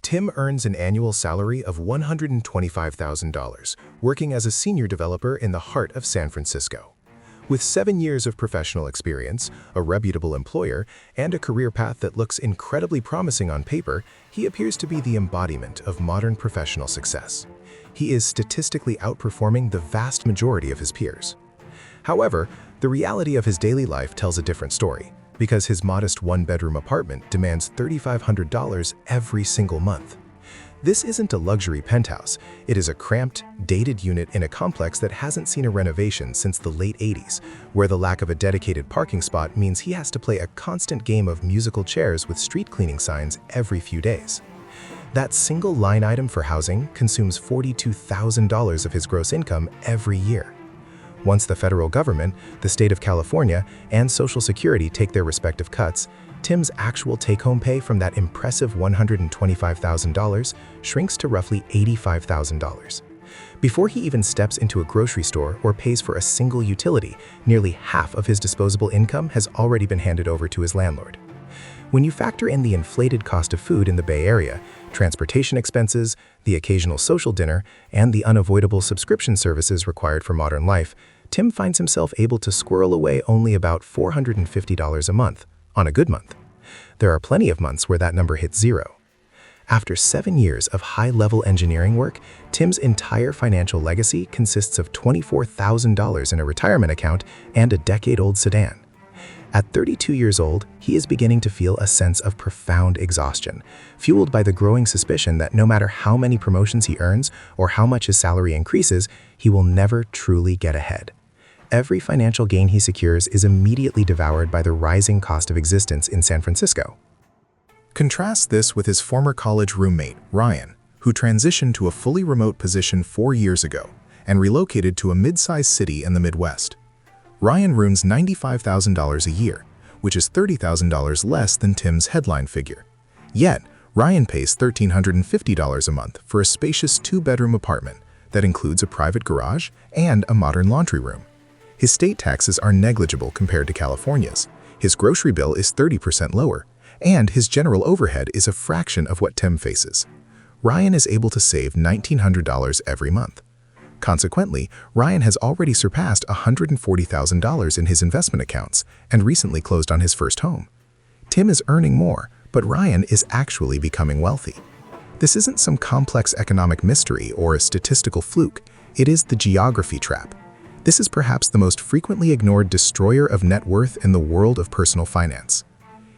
Tim earns an annual salary of $125,000, working as a senior developer in the heart of San Francisco. With 7 years of professional experience, a reputable employer, and a career path that looks incredibly promising on paper, he appears to be the embodiment of modern professional success. He is statistically outperforming the vast majority of his peers. However, the reality of his daily life tells a different story, because his modest one-bedroom apartment demands $3,500 every single month. This isn't a luxury penthouse. It is a cramped, dated unit in a complex that hasn't seen a renovation since the late 80s, where the lack of a dedicated parking spot means he has to play a constant game of musical chairs with street cleaning signs every few days. That single line item for housing consumes $42,000 of his gross income every year. Once the federal government, the state of California, and Social Security take their respective cuts, Tim's actual take-home pay from that impressive $125,000 shrinks to roughly $85,000. Before he even steps into a grocery store or pays for a single utility, nearly half of his disposable income has already been handed over to his landlord. When you factor in the inflated cost of food in the Bay Area, transportation expenses, the occasional social dinner, and the unavoidable subscription services required for modern life, Tim finds himself able to squirrel away only about $450 a month, on a good month. There are plenty of months where that number hits zero. After 7 years of high-level engineering work, Tim's entire financial legacy consists of $24,000 in a retirement account and a decade-old sedan. At 32 years old, he is beginning to feel a sense of profound exhaustion, fueled by the growing suspicion that no matter how many promotions he earns or how much his salary increases, he will never truly get ahead. Every financial gain he secures is immediately devoured by the rising cost of existence in San Francisco. Contrast this with his former college roommate, Ryan, who transitioned to a fully remote position 4 years ago and relocated to a mid-sized city in the Midwest. Ryan earns $95,000 a year, which is $30,000 less than Tim's headline figure. Yet, Ryan pays $1,350 a month for a spacious 2-bedroom apartment that includes a private garage and a modern laundry room. His state taxes are negligible compared to California's. His grocery bill is 30% lower, and his general overhead is a fraction of what Tim faces. Ryan is able to save $1,900 every month. Consequently, Ryan has already surpassed $140,000 in his investment accounts and recently closed on his first home. Tim is earning more, but Ryan is actually becoming wealthy. This isn't some complex economic mystery or a statistical fluke. It is the geography trap. This is perhaps the most frequently ignored destroyer of net worth in the world of personal finance.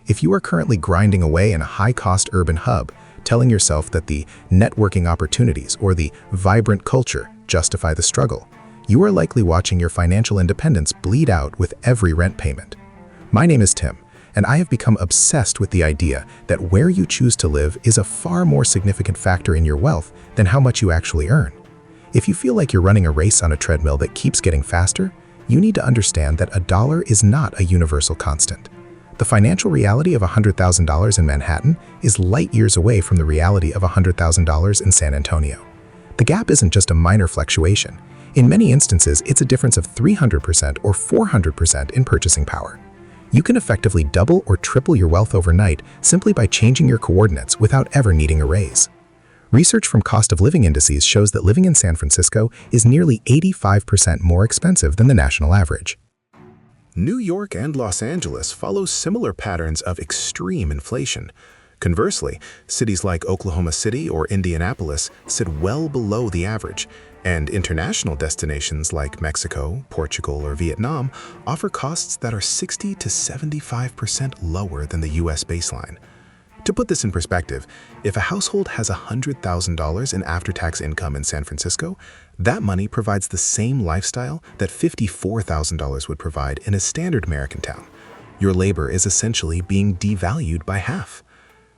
If you are currently grinding away in a high-cost urban hub, telling yourself that the networking opportunities or the vibrant culture justify the struggle, you are likely watching your financial independence bleed out with every rent payment. My name is Tim, and I have become obsessed with the idea that where you choose to live is a far more significant factor in your wealth than how much you actually earn. If you feel like you're running a race on a treadmill that keeps getting faster, you need to understand that a dollar is not a universal constant. The financial reality of $100,000 in Manhattan is light years away from the reality of $100,000 in San Antonio. The gap isn't just a minor fluctuation. In many instances, it's a difference of 300% or 400% in purchasing power. You can effectively double or triple your wealth overnight simply by changing your coordinates without ever needing a raise. Research from cost of living indices shows that living in San Francisco is nearly 85% more expensive than the national average. New York and Los Angeles follow similar patterns of extreme inflation. Conversely, cities like Oklahoma City or Indianapolis sit well below the average, and international destinations like Mexico, Portugal, or Vietnam offer costs that are 60 to 75% lower than the US baseline. To put this in perspective, if a household has $100,000 in after-tax income in San Francisco, that money provides the same lifestyle that $54,000 would provide in a standard American town. Your labor is essentially being devalued by half.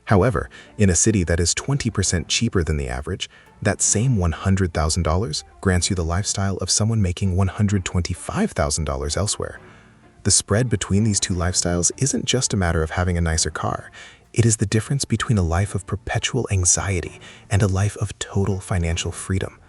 However, in a city that is 20% cheaper than the average, that same $100,000 grants you the lifestyle of someone making $125,000 elsewhere. The spread between these two lifestyles isn't just a matter of having a nicer car. It is the difference between a life of perpetual anxiety and a life of total financial freedom.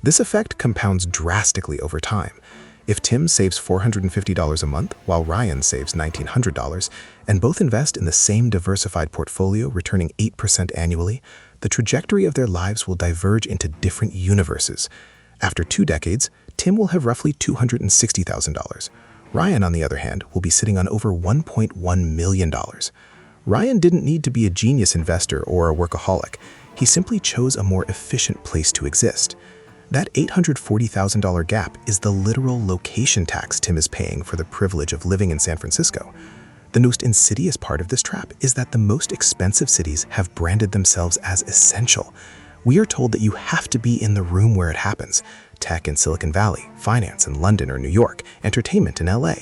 This effect compounds drastically over time. If Tim saves $450 a month while Ryan saves $1,900, and both invest in the same diversified portfolio returning 8% annually, the trajectory of their lives will diverge into different universes. After 2 decades, Tim will have roughly $260,000. Ryan, on the other hand, will be sitting on over $1.1 million. Ryan didn't need to be a genius investor or a workaholic. He simply chose a more efficient place to exist. That $840,000 gap is the literal location tax Tim is paying for the privilege of living in San Francisco. The most insidious part of this trap is that the most expensive cities have branded themselves as essential. We are told that you have to be in the room where it happens. Tech in Silicon Valley, finance in London or New York, entertainment in LA.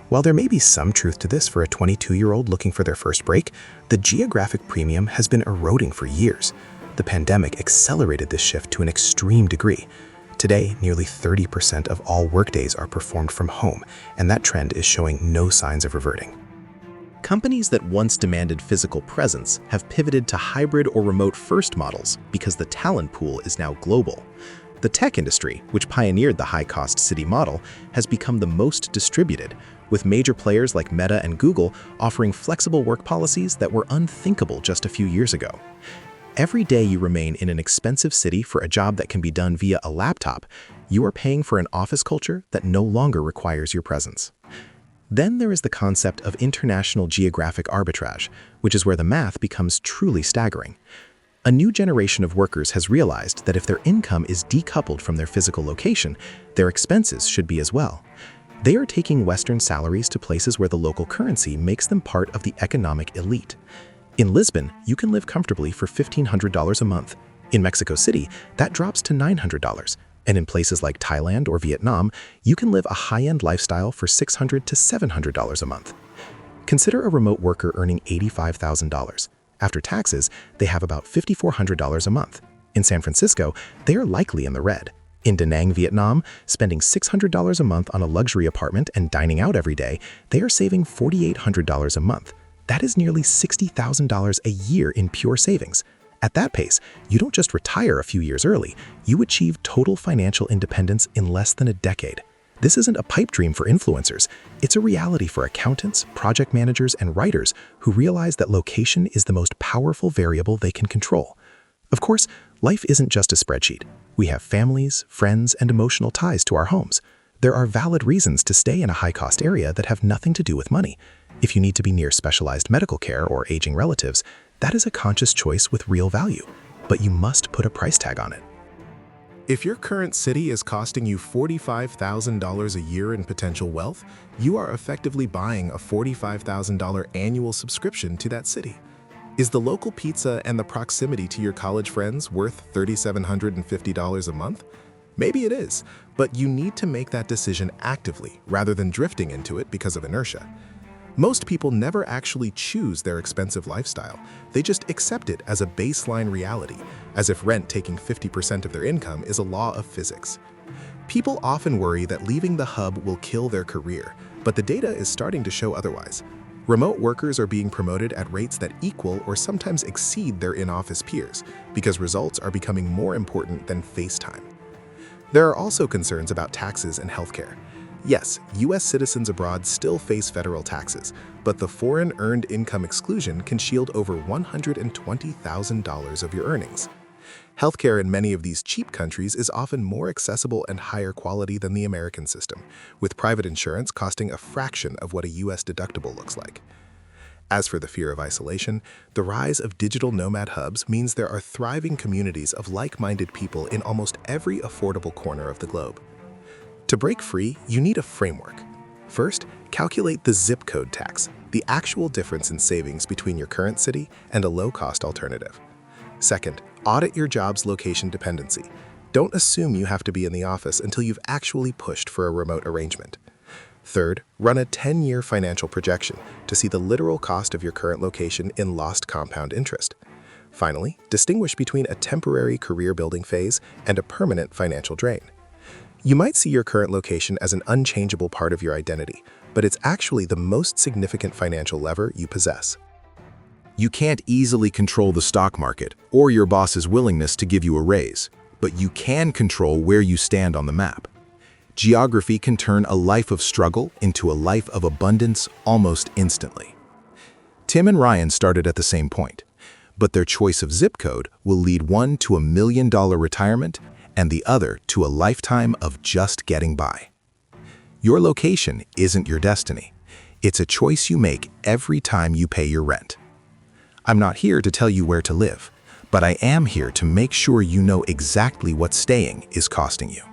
While there may be some truth to this for a 22-year-old looking for their first break, the geographic premium has been eroding for years. The pandemic accelerated this shift to an extreme degree. Today, nearly 30% of all workdays are performed from home, and that trend is showing no signs of reverting. Companies that once demanded physical presence have pivoted to hybrid or remote-first models because the talent pool is now global. The tech industry, which pioneered the high-cost city model, has become the most distributed, with major players like Meta and Google offering flexible work policies that were unthinkable just a few years ago. Every day you remain in an expensive city for a job that can be done via a laptop, you are paying for an office culture that no longer requires your presence. Then there is the concept of international geographic arbitrage, which is where the math becomes truly staggering. A new generation of workers has realized that if their income is decoupled from their physical location, their expenses should be as well. They are taking Western salaries to places where the local currency makes them part of the economic elite. In Lisbon, you can live comfortably for $1,500 a month. In Mexico City, that drops to $900. And in places like Thailand or Vietnam, you can live a high-end lifestyle for $600 to $700 a month. Consider a remote worker earning $85,000. After taxes, they have about $5,400 a month. In San Francisco, they are likely in the red. In Da Nang, Vietnam, spending $600 a month on a luxury apartment and dining out every day, they are saving $4,800 a month. That is nearly $60,000 a year in pure savings. At that pace, you don't just retire a few years early, you achieve total financial independence in less than a decade. This isn't a pipe dream for influencers. It's a reality for accountants, project managers, and writers who realize that location is the most powerful variable they can control. Of course, life isn't just a spreadsheet. We have families, friends, and emotional ties to our homes. There are valid reasons to stay in a high-cost area that have nothing to do with money. If you need to be near specialized medical care or aging relatives, that is a conscious choice with real value, but you must put a price tag on it. If your current city is costing you $45,000 a year in potential wealth, you are effectively buying a $45,000 annual subscription to that city. Is the local pizza and the proximity to your college friends worth $3,750 a month? Maybe it is, but you need to make that decision actively rather than drifting into it because of inertia. Most people never actually choose their expensive lifestyle. They just accept it as a baseline reality, as if rent taking 50% of their income is a law of physics. People often worry that leaving the hub will kill their career, but the data is starting to show otherwise. Remote workers are being promoted at rates that equal or sometimes exceed their in-office peers, because results are becoming more important than face time. There are also concerns about taxes and healthcare. Yes, U.S. citizens abroad still face federal taxes, but the foreign earned income exclusion can shield over $120,000 of your earnings. Healthcare in many of these cheap countries is often more accessible and higher quality than the American system, with private insurance costing a fraction of what a U.S. deductible looks like. As for the fear of isolation, the rise of digital nomad hubs means there are thriving communities of like-minded people in almost every affordable corner of the globe. To break free, you need a framework. First, calculate the zip code tax, the actual difference in savings between your current city and a low-cost alternative. Second, audit your job's location dependency. Don't assume you have to be in the office until you've actually pushed for a remote arrangement. Third, run a 10-year financial projection to see the literal cost of your current location in lost compound interest. Finally, distinguish between a temporary career-building phase and a permanent financial drain. You might see your current location as an unchangeable part of your identity, but it's actually the most significant financial lever you possess. You can't easily control the stock market or your boss's willingness to give you a raise, but you can control where you stand on the map. Geography can turn a life of struggle into a life of abundance almost instantly. Tim and Ryan started at the same point. but their choice of zip code will lead one to $1 million retirement and the other to a lifetime of just getting by. Your location isn't your destiny. It's a choice you make every time you pay your rent. I'm not here to tell you where to live, but I am here to make sure you know exactly what staying is costing you.